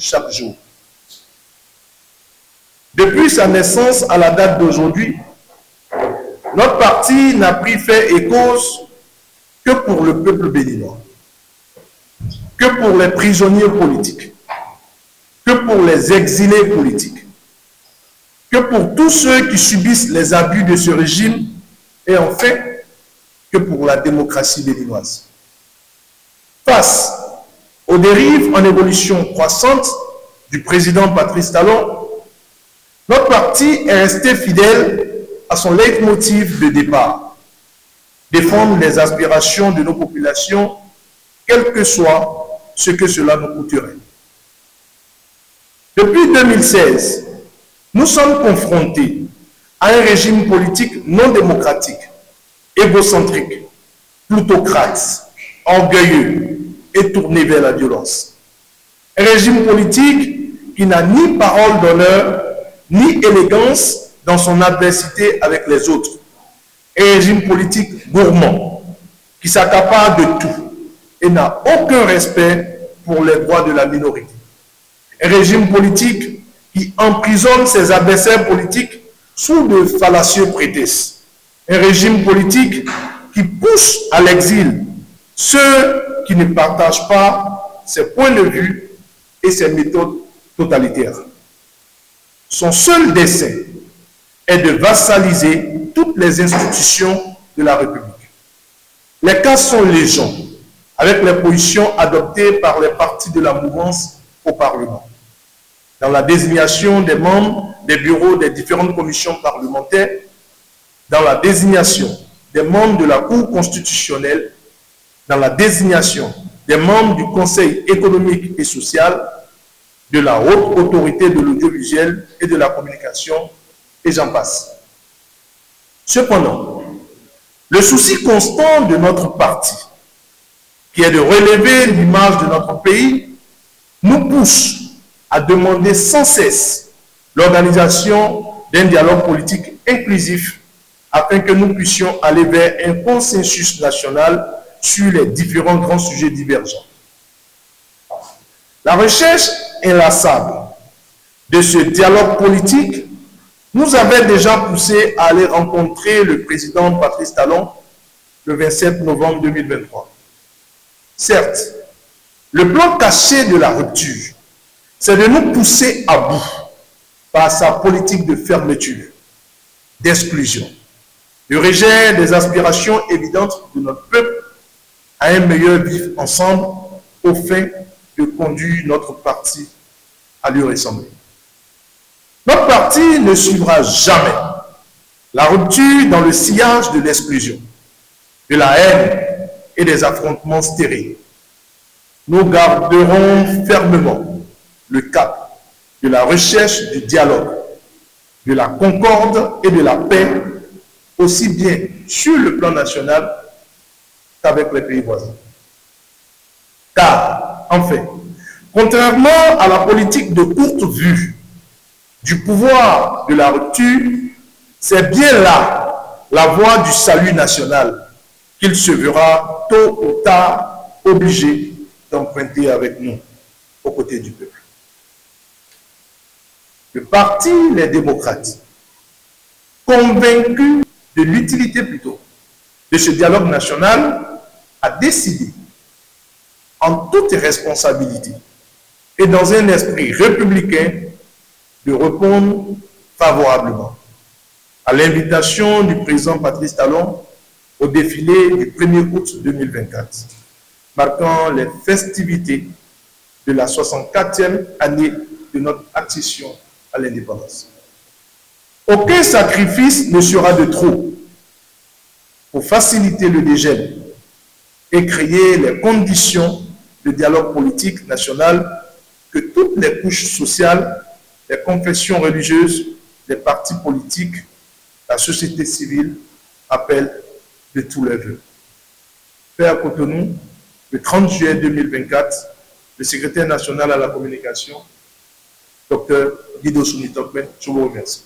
chaque jour. Depuis sa naissance à la date d'aujourd'hui, notre parti n'a pris fait et cause que pour le peuple béninois, que pour les prisonniers politiques, que pour les exilés politiques, que pour tous ceux qui subissent les abus de ce régime et enfin, que pour la démocratie béninoise. Face aux dérives en évolution croissante du président Patrice Talon, notre parti est resté fidèle à son leitmotiv de départ, défendre les aspirations de nos populations, quel que soit ce que cela nous coûterait. Depuis 2016, nous sommes confrontés à un régime politique non démocratique, égocentrique, plutocrate, orgueilleux et tourné vers la violence. Un régime politique qui n'a ni parole d'honneur, ni élégance dans son adversité avec les autres. Un régime politique gourmand, qui s'accapare de tout et n'a aucun respect pour les droits de la minorité. Un régime politique qui emprisonne ses adversaires politiques sous de fallacieux prétextes. Un régime politique qui pousse à l'exil ceux qui ne partagent pas ses points de vue et ses méthodes totalitaires. Son seul dessein est de vassaliser toutes les institutions de la République. Les cas sont légion, avec les positions adoptées par les partis de la mouvance au Parlement. Dans la désignation des membres des bureaux des différentes commissions parlementaires, dans la désignation des membres de la Cour constitutionnelle, dans la désignation des membres du Conseil économique et social, de la haute autorité de l'audiovisuel et de la communication, et j'en passe. Cependant, le souci constant de notre parti, qui est de relever l'image de notre pays, nous pousse à demander sans cesse l'organisation d'un dialogue politique inclusif afin que nous puissions aller vers un consensus national sur les différents grands sujets divergents. La recherche inlassable de ce dialogue politique nous avait déjà poussé à aller rencontrer le président Patrice Talon le 27 novembre 2023. Certes, le plan caché de la rupture, c'est de nous pousser à bout par sa politique de fermeture, d'exclusion, de rejet des aspirations évidentes de notre peuple à un meilleur vivre ensemble au fin de conduire notre parti à lui ressembler. Notre parti ne suivra jamais la rupture dans le sillage de l'exclusion, de la haine et des affrontements stériles. Nous garderons fermement le cap de la recherche du dialogue, de la concorde et de la paix, aussi bien sur le plan national qu'avec les pays voisins. Car, en fait, contrairement à la politique de courte vue du pouvoir de la rupture, c'est bien là la voie du salut national qu'il se verra tôt ou tard obligé d'emprunter avec nous, aux côtés du peuple. Le parti Les Démocrates, convaincu de l'utilité plutôt de ce dialogue national, a décidé, en toute responsabilité et dans un esprit républicain, de répondre favorablement à l'invitation du président Patrice Talon au défilé du 1er août 2024, marquant les festivités de la 64e année de notre accession à l'indépendance. Aucun sacrifice ne sera de trop pour faciliter le dégel et créer les conditions de dialogue politique national que toutes les couches sociales, les confessions religieuses, les partis politiques, la société civile appellent de tous leurs vœux. Fait à Cotonou, le 30 juillet 2024, le secrétaire national à la communication, Dr Guido Soumi Tokben, je vous remercie.